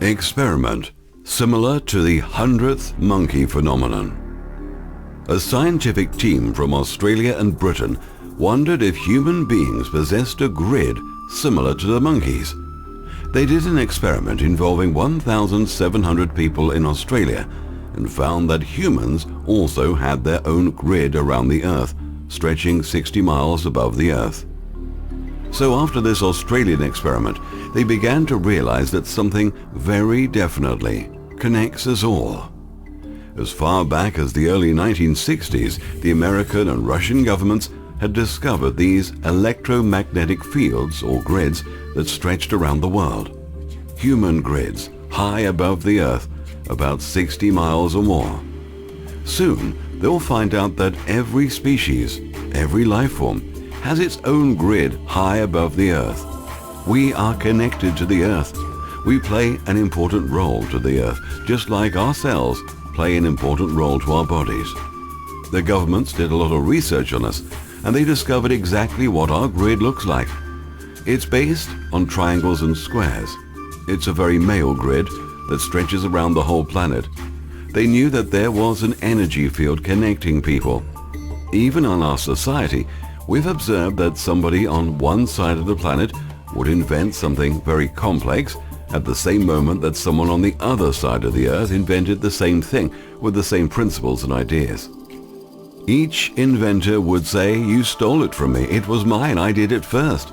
Experiment similar to the 100th monkey phenomenon. A scientific team from Australia and Britain wondered if human beings possessed a grid similar to the monkeys. They did an experiment involving 1,700 people in Australia and found that humans also had their own grid around the Earth, stretching 60 miles above the Earth. So after this Australian experiment, they began to realize that something very definitely connects us all. As far back as the early 1960s, the American and Russian governments had discovered these electromagnetic fields or grids that stretched around the world. Human grids high above the Earth, about 60 miles or more. Soon, they'll find out that every species, every life form, has its own grid high above the Earth. We are connected to the Earth. We play an important role to the Earth, just like our cells play an important role to our bodies. The governments did a lot of research on us, and they discovered exactly what our grid looks like. It's based on triangles and squares. It's a very male grid that stretches around the whole planet. They knew that there was an energy field connecting people. Even in our society, we've observed that somebody on one side of the planet would invent something very complex at the same moment that someone on the other side of the Earth invented the same thing with the same principles and ideas. Each inventor would say, "You stole it from me. It was mine. I did it first."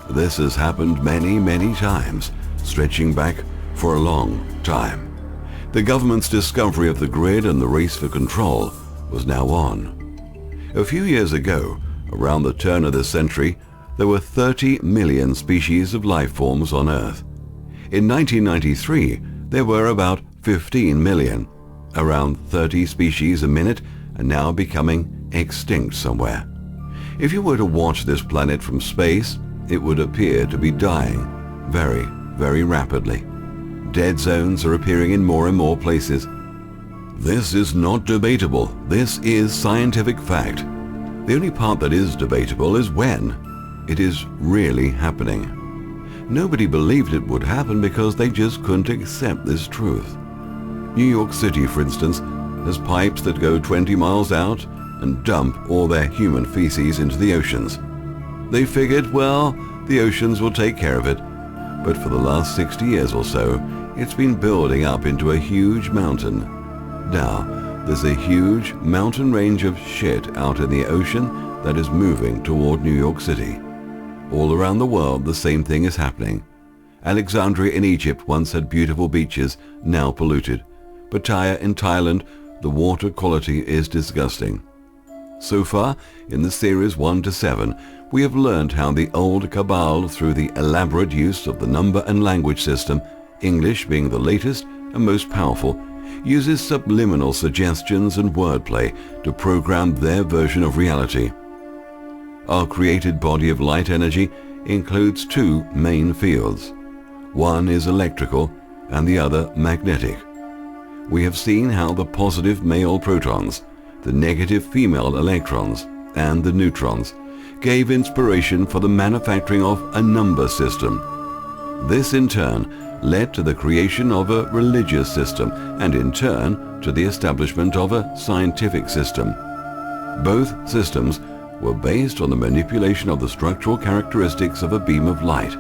This has happened many, many times, stretching back for a long time. The government's discovery of the grid and the race for control was now on. A few years ago, around the turn of the century, there were 30 million species of life forms on Earth. In 1993, there were about 15 million. Around 30 species a minute are now becoming extinct somewhere. If you were to watch this planet from space, it would appear to be dying very, very rapidly. Dead zones are appearing in more and more places. This is not debatable. This is scientific fact. The only part that is debatable is when it is really happening. Nobody believed it would happen because they just couldn't accept this truth. New York City, for instance, has pipes that go 20 miles out and dump all their human feces into the oceans. They figured, well, the oceans will take care of it. But for the last 60 years or so, it's been building up into a huge mountain. Now, there's a huge mountain range of shit out in the ocean that is moving toward New York City. All around the world, the same thing is happening. Alexandria in Egypt once had beautiful beaches, now polluted. Pattaya in Thailand, the water quality is disgusting. So far, in the series 1 to 7, we have learned how the old cabal, through the elaborate use of the number and language system, English being the latest and most powerful, uses subliminal suggestions and wordplay to program their version of reality. Our created body of light energy includes two main fields. One is electrical and the other magnetic. We have seen how the positive male protons, the negative female electrons, and the neutrons gave inspiration for the manufacturing of a number system. This in turn led to the creation of a religious system and in turn to the establishment of a scientific system. Both systems were based on the manipulation of the structural characteristics of a beam of light.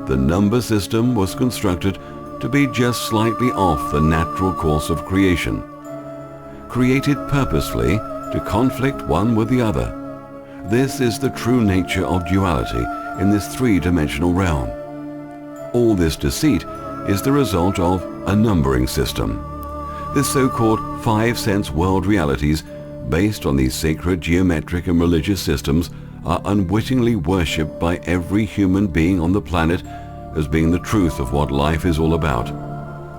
The number system was constructed to be just slightly off the natural course of creation, created purposefully to conflict one with the other. This is the true nature of duality in this three-dimensional realm. All this deceit is the result of a numbering system. The so-called five-sense world realities based on these sacred geometric and religious systems are unwittingly worshipped by every human being on the planet as being the truth of what life is all about.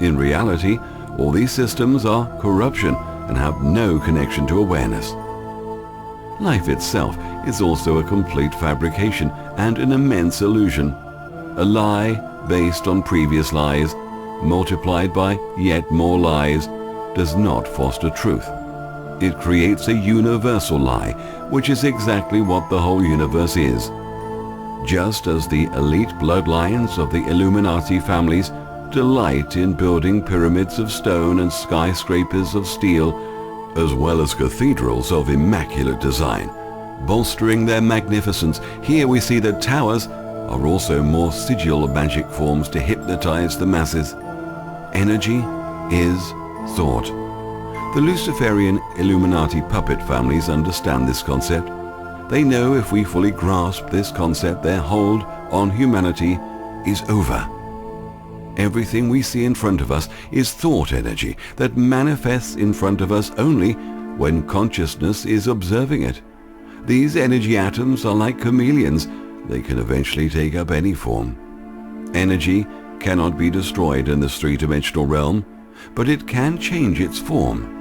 In reality, all these systems are corruption and have no connection to awareness. Life itself is also a complete fabrication and an immense illusion. A lie based on previous lies, multiplied by yet more lies, does not foster truth. It creates a universal lie, which is exactly what the whole universe is. Just as the elite bloodlines of the Illuminati families delight in building pyramids of stone and skyscrapers of steel, as well as cathedrals of immaculate design, bolstering their magnificence. Here we see that towers are also more sigil magic forms to hypnotize the masses. Energy is thought. The Luciferian Illuminati puppet families understand this concept. They know if we fully grasp this concept, their hold on humanity is over. Everything we see in front of us is thought energy that manifests in front of us only when consciousness is observing it. These energy atoms are like chameleons. They can eventually take up any form. Energy cannot be destroyed in this three-dimensional realm, but it can change its form.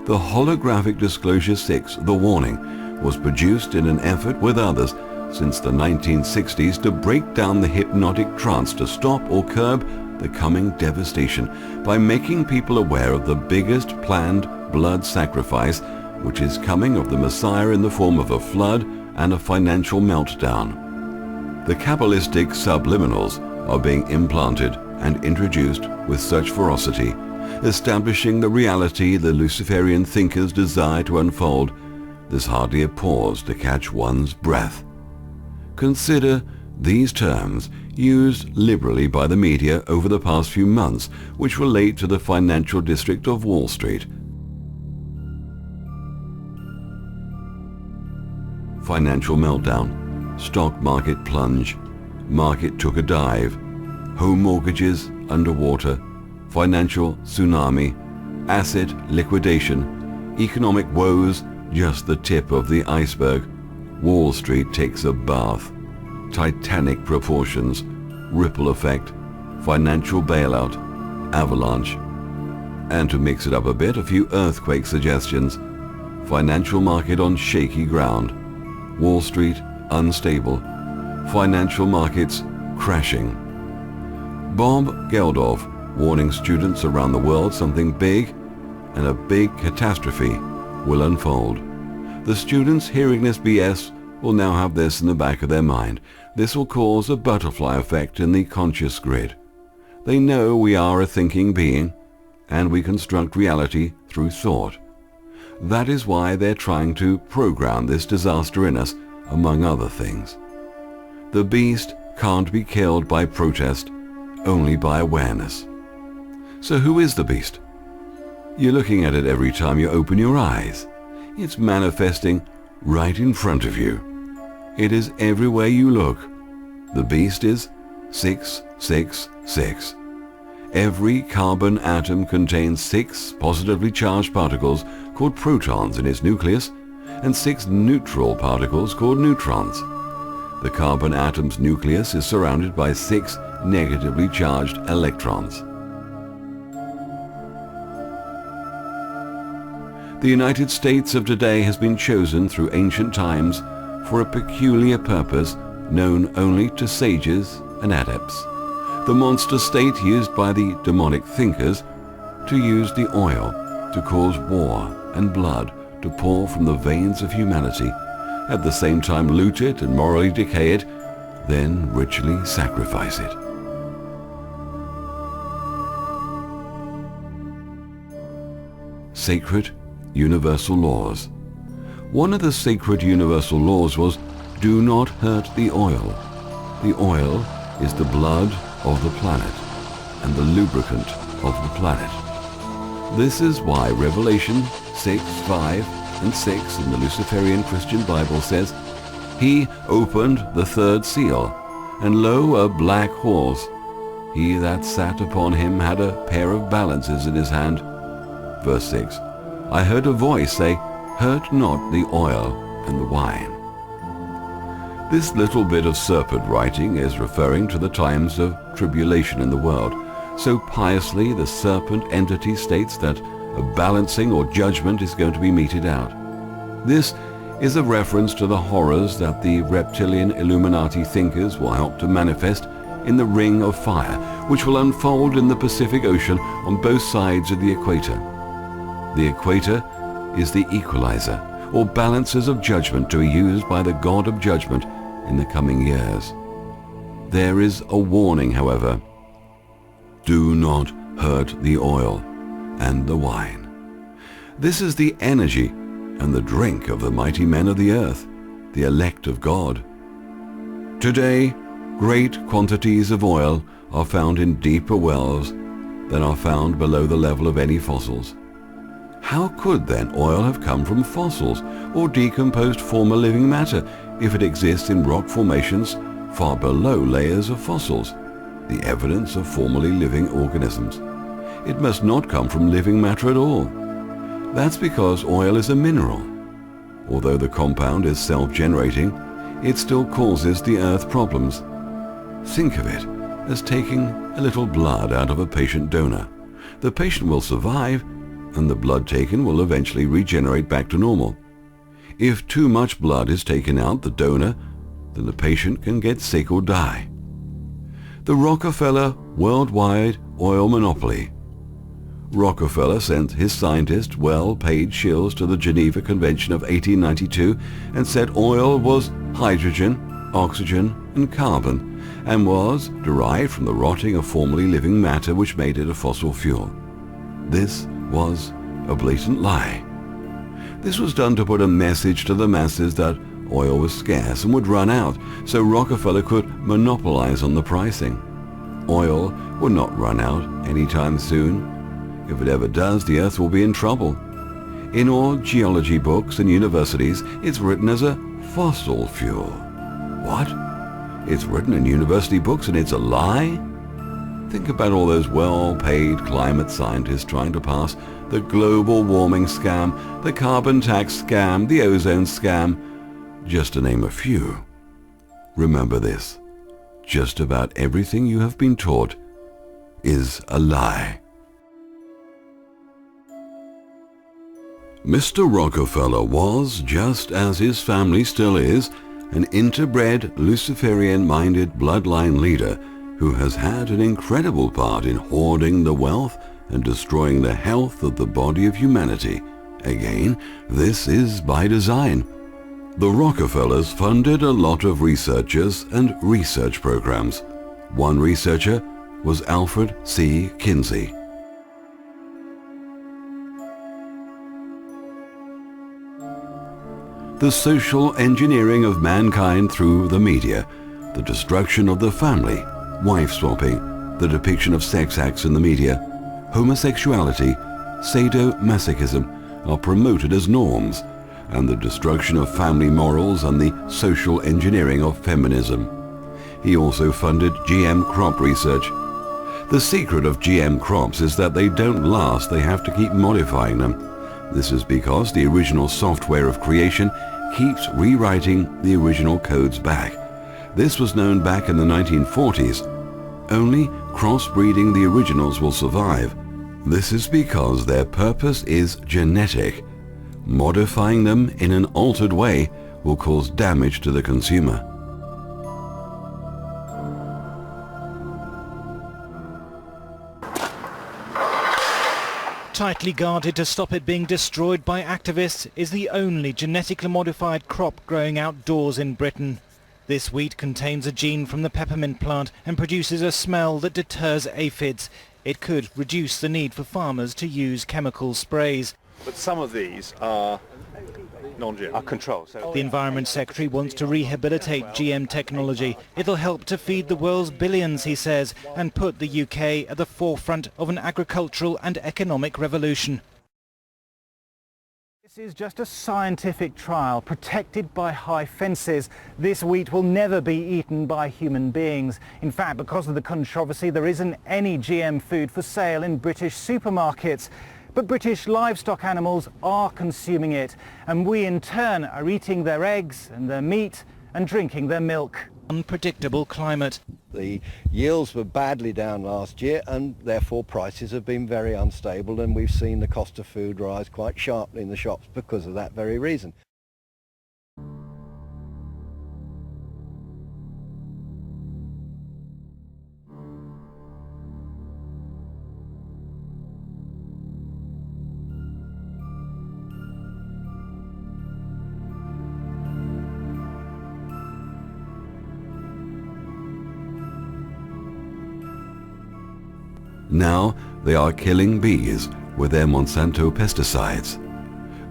The Holographic Disclosure 6, The Warning, was produced in an effort with others since the 1960s to break down the hypnotic trance to stop or curb the coming devastation by making people aware of the biggest planned blood sacrifice which is coming of the Messiah in the form of a flood and a financial meltdown. The Kabbalistic subliminals are being implanted and introduced with such ferocity, establishing the reality the Luciferian thinkers desire to unfold. There's hardly a pause to catch one's breath. Consider these terms used liberally by the media over the past few months, which relate to the financial district of Wall Street. Financial meltdown, stock market plunge, market took a dive, home mortgages underwater, financial tsunami, asset liquidation, economic woes, just the tip of the iceberg. Wall Street takes a bath, titanic proportions, ripple effect, financial bailout, avalanche. And to mix it up a bit, a few earthquake suggestions. Financial market on shaky ground, Wall Street unstable, financial markets crashing. Bob Geldof warning students around the world something big and a big catastrophe will unfold. The students hearing this BS will now have this in the back of their mind. This will cause a butterfly effect in the conscious grid. They know we are a thinking being and we construct reality through thought. That is why they're trying to program this disaster in us, among other things. The beast can't be killed by protest, only by awareness. So who is the beast? You're looking at it every time you open your eyes. It's manifesting right in front of you. It is everywhere you look. The beast is 666. Every carbon atom contains 6 positively charged particles called protons in its nucleus and 6 neutral particles called neutrons. The carbon atom's nucleus is surrounded by 6 negatively charged electrons. The United States of today has been chosen through ancient times for a peculiar purpose known only to sages and adepts. The monster state used by the demonic thinkers to use the oil to cause war and blood to pour from the veins of humanity, at the same time loot it and morally decay it, then ritually sacrifice it. Sacred universal laws. One of the sacred universal laws was, do not hurt the oil. The oil is the blood of the planet and the lubricant of the planet. This is why Revelation 6, 5, and 6 in the Luciferian Christian Bible says, He opened the third seal, and lo, a black horse. He that sat upon him had a pair of balances in his hand. Verse 6, I heard a voice say, Hurt not the oil and the wine. This little bit of serpent writing is referring to the times of tribulation in the world. So piously the serpent entity states that a balancing or judgment is going to be meted out. This is a reference to the horrors that the reptilian Illuminati thinkers will help to manifest in the ring of fire, which will unfold in the Pacific Ocean on both sides of the equator. The equator is the equalizer, or balances of judgment to be used by the God of judgment in the coming years. There is a warning, however. Do not hurt the oil and the wine. This is the energy and the drink of the mighty men of the earth, the elect of God. Today, great quantities of oil are found in deeper wells than are found below the level of any fossils. How could then oil have come from fossils or decomposed former living matter if it exists in rock formations far below layers of fossils, the evidence of formerly living organisms? It must not come from living matter at all. That's because oil is a mineral. Although the compound is self-generating, it still causes the earth problems. Think of it as taking a little blood out of a patient donor. The patient will survive, and the blood taken will eventually regenerate back to normal. If too much blood is taken out the donor, then the patient can get sick or die. The Rockefeller worldwide oil monopoly. Rockefeller sent his scientists well-paid shills to the Geneva Convention of 1892 and said oil was hydrogen, oxygen, and carbon, and was derived from the rotting of formerly living matter which made it a fossil fuel. This was a blatant lie. This was done to put a message to the masses that oil was scarce and would run out, so Rockefeller could monopolize on the pricing. Oil will not run out anytime soon. If it ever does, the earth will be in trouble. In all geology books and universities, it's written as a fossil fuel. What? It's written in university books and it's a lie? Think about all those well-paid climate scientists trying to pass the global warming scam, the carbon tax scam, the ozone scam, just to name a few. Remember this, just about everything you have been taught is a lie. Mr. Rockefeller was, just as his family still is, an interbred, Luciferian-minded bloodline leader who has had an incredible part in hoarding the wealth and destroying the health of the body of humanity. Again, this is by design. The Rockefellers funded a lot of researchers and research programs. One researcher was Alfred C. Kinsey. The social engineering of mankind through the media, the destruction of the family, wife swapping, the depiction of sex acts in the media, homosexuality, sadomasochism are promoted as norms, and the destruction of family morals and the social engineering of feminism. He also funded GM crop research. The secret of GM crops is that they don't last, they have to keep modifying them. This is because the original software of creation keeps rewriting the original codes back. This was known back in the 1940s. Only crossbreeding the originals will survive. This is because their purpose is genetic. Modifying them in an altered way will cause damage to the consumer. Tightly guarded to stop it being destroyed by activists is the only genetically modified crop growing outdoors in Britain. This wheat contains a gene from the peppermint plant and produces a smell that deters aphids. It could reduce the need for farmers to use chemical sprays. But some of these are non-GM, are controlled. So The Environment Secretary wants to rehabilitate GM technology. It'll help to feed the world's billions, he says, and put the UK at the forefront of an agricultural and economic revolution. This is just a scientific trial protected by high fences. This wheat will never be eaten by human beings. In fact, because of the controversy, there isn't any GM food for sale in British supermarkets. But British livestock animals are consuming it, and we in turn are eating their eggs and their meat and drinking their milk. Unpredictable climate. The yields were badly down last year, and therefore prices have been very unstable, and we've seen the cost of food rise quite sharply in the shops because of that very reason. Now they are killing bees with their Monsanto pesticides.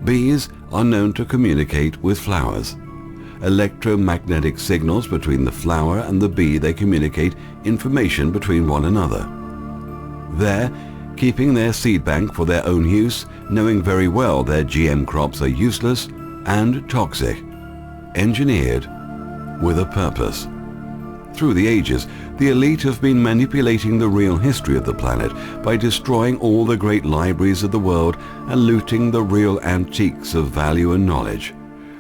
Bees are known to communicate with flowers. Electromagnetic signals between the flower and the bee, they communicate information between one another. There, keeping their seed bank for their own use, knowing very well their GM crops are useless and toxic, engineered with a purpose. Through the ages, the elite have been manipulating the real history of the planet by destroying all the great libraries of the world and looting the real antiques of value and knowledge.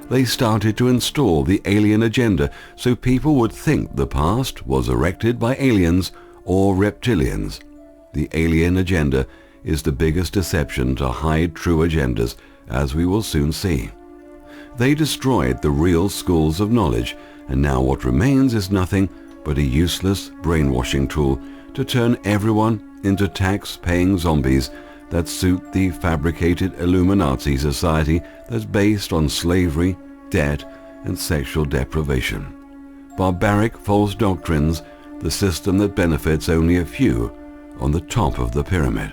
They started to install the alien agenda so people would think the past was erected by aliens or reptilians. The alien agenda is the biggest deception to hide true agendas, as we will soon see. They destroyed the real schools of knowledge, and now what remains is nothing but a useless brainwashing tool to turn everyone into tax-paying zombies that suit the fabricated Illuminati society that's based on slavery, debt, and sexual deprivation. Barbaric false doctrines, the system that benefits only a few on the top of the pyramid.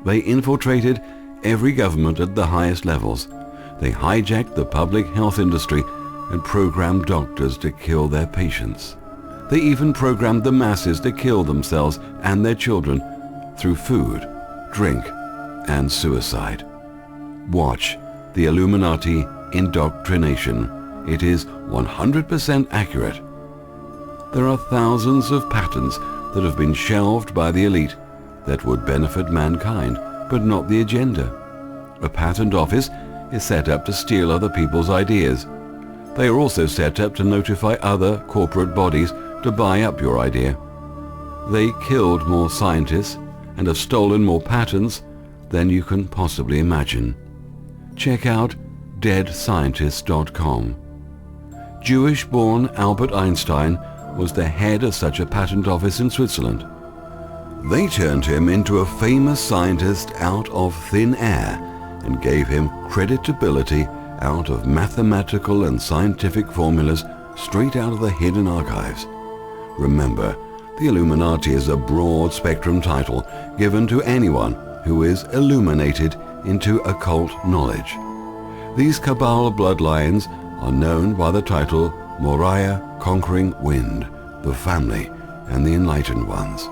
They infiltrated every government at the highest levels. They hijacked the public health industry and programmed doctors to kill their patients. They even programmed the masses to kill themselves and their children through food, drink, and suicide. Watch the Illuminati indoctrination. It is 100% accurate. There are thousands of patents that have been shelved by the elite that would benefit mankind, but not the agenda. A patent office is set up to steal other people's ideas. They are also set up to notify other corporate bodies to buy up your idea. They killed more scientists and have stolen more patents than you can possibly imagine. Check out deadscientists.com. Jewish-born Albert Einstein was the head of such a patent office in Switzerland. They turned him into a famous scientist out of thin air and gave him creditability out of mathematical and scientific formulas straight out of the hidden archives. Remember, the Illuminati is a broad spectrum title given to anyone who is illuminated into occult knowledge. These Cabal bloodlines are known by the title Moriah, Conquering Wind, the Family, and the Enlightened Ones.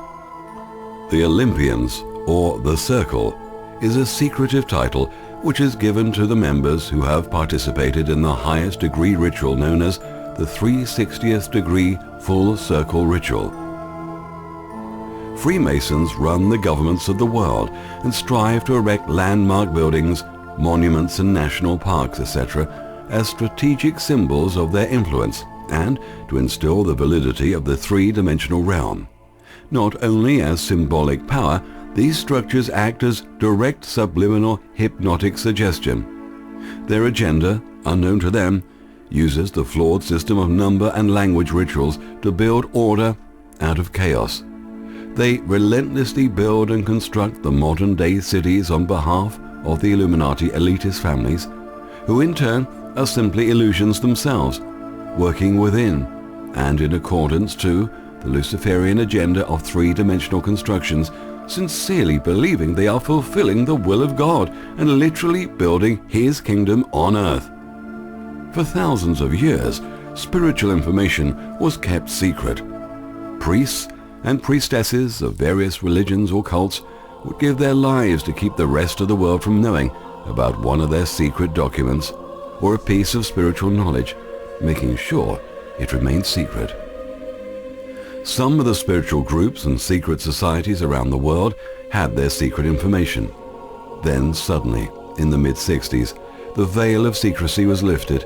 The Olympians, or the Circle, is a secretive title which is given to the members who have participated in the highest degree ritual known as the 360th degree full circle ritual. Freemasons run the governments of the world and strive to erect landmark buildings, monuments and national parks, etc., as strategic symbols of their influence and to instill the validity of the three-dimensional realm. Not only as symbolic power, these structures act as direct subliminal hypnotic suggestion. Their agenda, unknown to them, uses the flawed system of number and language rituals to build order out of chaos. They relentlessly build and construct the modern-day cities on behalf of the Illuminati elitist families, who in turn are simply illusions themselves, working within and in accordance to the Luciferian agenda of three-dimensional constructions, sincerely believing they are fulfilling the will of God and literally building His kingdom on earth. For thousands of years, spiritual information was kept secret. Priests and priestesses of various religions or cults would give their lives to keep the rest of the world from knowing about one of their secret documents or a piece of spiritual knowledge, making sure it remained secret. Some of the spiritual groups and secret societies around the world had their secret information. Then suddenly, in the mid-60s, the veil of secrecy was lifted.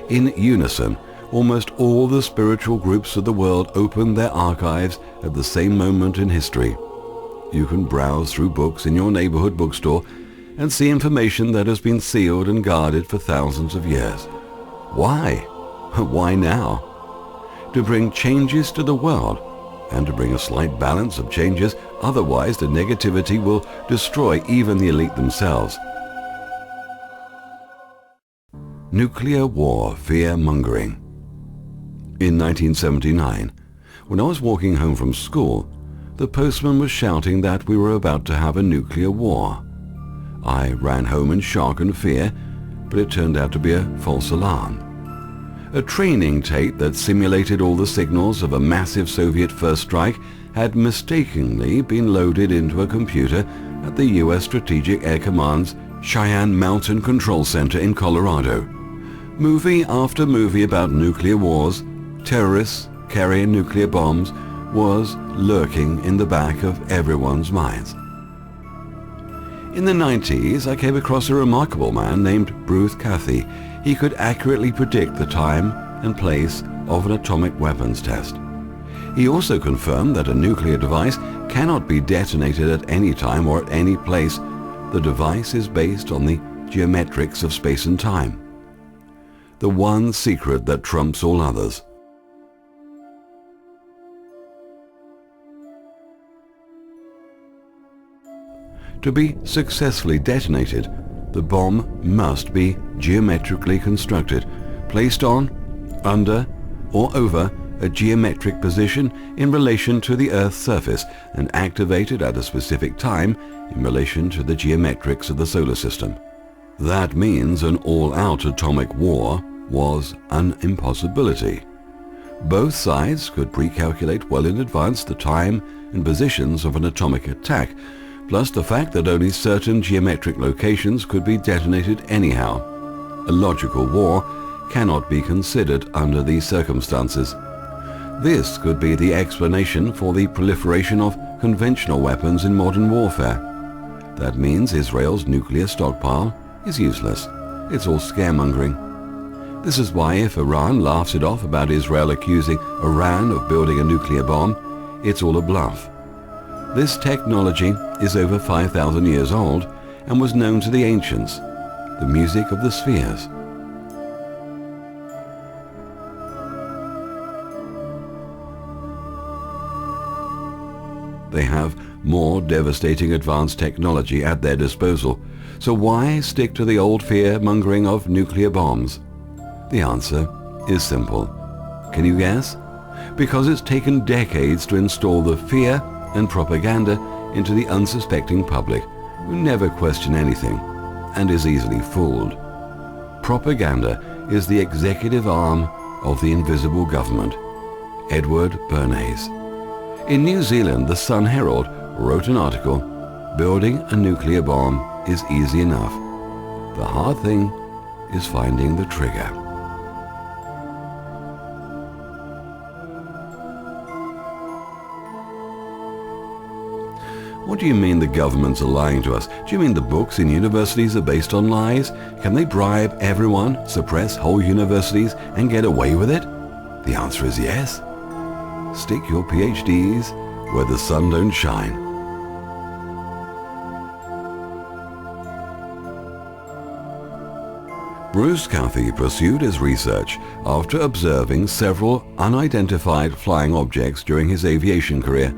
In unison, almost all the spiritual groups of the world opened their archives at the same moment in history. You can browse through books in your neighborhood bookstore and see information that has been sealed and guarded for thousands of years. Why? Why now? To bring changes to the world and to bring a slight balance of changes, otherwise the negativity will destroy even the elite themselves. Nuclear war fear-mongering. In 1979, when I was walking home from school, the postman was shouting that we were about to have a nuclear war. I ran home in shock and fear, but it turned out to be a false alarm. A training tape that simulated all the signals of a massive Soviet first strike had mistakenly been loaded into a computer at the U.S. Strategic Air Command's Cheyenne Mountain Control Center in Colorado. Movie after movie about nuclear wars, terrorists carrying nuclear bombs, was lurking in the back of everyone's minds. In the 90s, I came across a remarkable man named Bruce Cathy. He could accurately predict the time and place of an atomic weapons test. He also confirmed that a nuclear device cannot be detonated at any time or at any place. The device is based on the geometrics of space and time. The one secret that trumps all others. To be successfully detonated, the bomb must be geometrically constructed, placed on, under, or over a geometric position in relation to the Earth's surface and activated at a specific time in relation to the geometrics of the solar system. That means an all-out atomic war was an impossibility. Both sides could pre-calculate well in advance the time and positions of an atomic attack, plus the fact that only certain geometric locations could be detonated anyhow. A logical war cannot be considered under these circumstances. This could be the explanation for the proliferation of conventional weapons in modern warfare. That means Israel's nuclear stockpile is useless. It's all scaremongering. This is why if Iran laughs it off about Israel accusing Iran of building a nuclear bomb, it's all a bluff. This technology is over 5,000 years old and was known to the ancients, the music of the spheres. They have more devastating advanced technology at their disposal, so why stick to the old fear-mongering of nuclear bombs? The answer is simple. Can you guess? Because it's taken decades to install the fear and propaganda into the unsuspecting public, who never question anything and is easily fooled. Propaganda is the executive arm of the invisible government. Edward Bernays. In New Zealand, the Sun Herald wrote an article, "Building a nuclear bomb is easy enough. The hard thing is finding the trigger." What do you mean the governments are lying to us? Do you mean the books in universities are based on lies? Can they bribe everyone, suppress whole universities, and get away with it? The answer is yes. Stick your PhDs where the sun don't shine. Bruce Cathy pursued his research after observing several unidentified flying objects during his aviation career.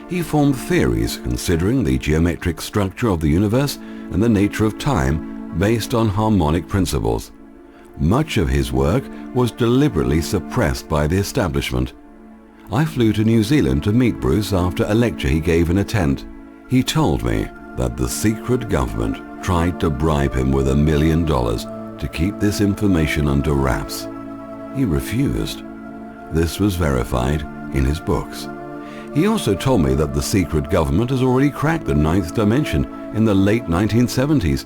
He formed theories considering the geometric structure of the universe and the nature of time based on harmonic principles. Much of his work was deliberately suppressed by the establishment. I flew to New Zealand to meet Bruce after a lecture he gave in a tent. He told me that the secret government tried to bribe him with $1 million to keep this information under wraps. He refused. This was verified in his books. He also told me that the secret government has already cracked the 9th dimension in the late 1970s.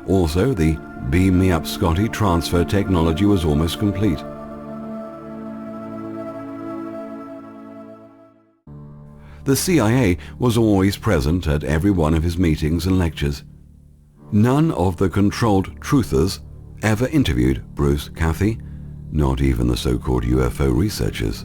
Also, the Beam Me Up Scotty transfer technology was almost complete. The CIA was always present at every one of his meetings and lectures. None of the controlled truthers ever interviewed Bruce Cathy, not even the so-called UFO researchers.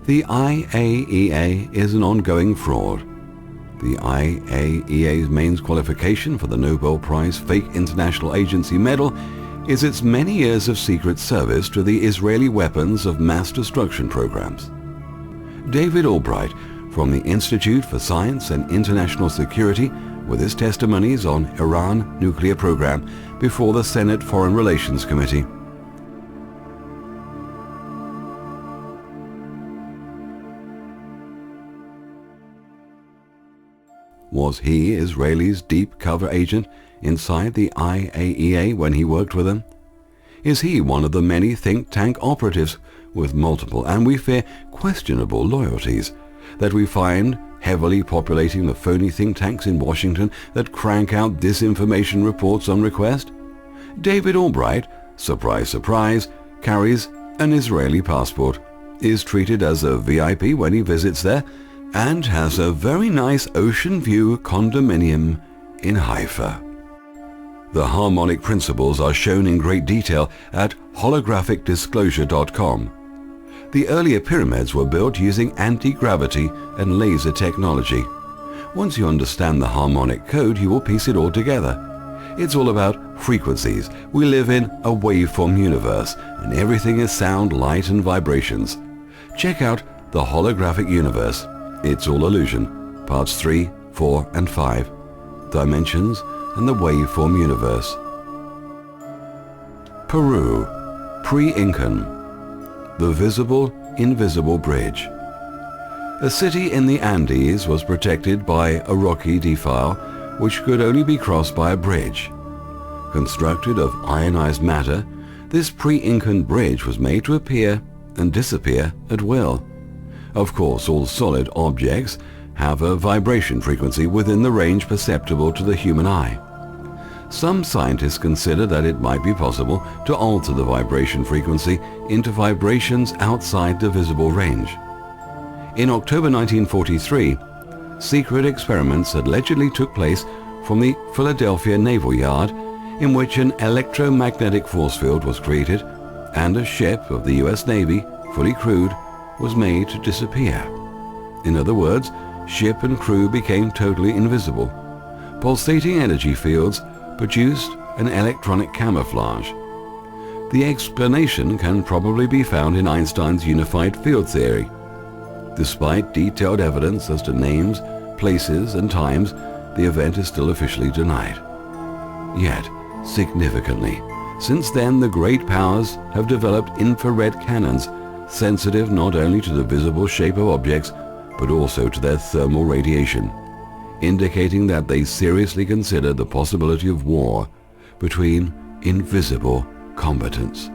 The IAEA is an ongoing fraud. The IAEA's main qualification for the Nobel Prize Fake International Agency Medal is its many years of secret service to the Israeli weapons of mass destruction programs. David Albright, from the Institute for Science and International Security with his testimonies on Iran nuclear program before the Senate Foreign Relations Committee. Was he Israel's deep cover agent inside the IAEA when he worked with them? Is he one of the many think tank operatives with multiple and we fear questionable loyalties that we find heavily populating the phony think tanks in Washington that crank out disinformation reports on request? David Albright, surprise surprise, carries an Israeli passport, is treated as a VIP when he visits there, and has a very nice ocean view condominium in Haifa. The harmonic principles are shown in great detail at holographicdisclosure.com. The earlier pyramids were built using anti-gravity and laser technology. Once you understand the harmonic code, you will piece it all together. It's all about frequencies. We live in a waveform universe, and everything is sound, light, and vibrations. Check out the Holographic Universe. It's all illusion. Parts 3, 4, and 5. Dimensions and the waveform universe. Peru, pre-Incan. The visible-invisible bridge. A city in the Andes was protected by a rocky defile which could only be crossed by a bridge. Constructed of ionized matter, this pre-Incan bridge was made to appear and disappear at will. Of course, all solid objects have a vibration frequency within the range perceptible to the human eye. Some scientists consider that it might be possible to alter the vibration frequency into vibrations outside the visible range. In October 1943, secret experiments allegedly took place from the Philadelphia Naval Yard, in which an electromagnetic force field was created and a ship of the US Navy, fully crewed, was made to disappear. In other words, ship and crew became totally invisible. Pulsating energy fields produced an electronic camouflage. The explanation can probably be found in Einstein's unified field theory. Despite detailed evidence as to names, places, and times, the event is still officially denied. Yet, significantly, since then the great powers have developed infrared cannons sensitive not only to the visible shape of objects, but also to their thermal radiation, indicating that they seriously consider the possibility of war between invisible combatants.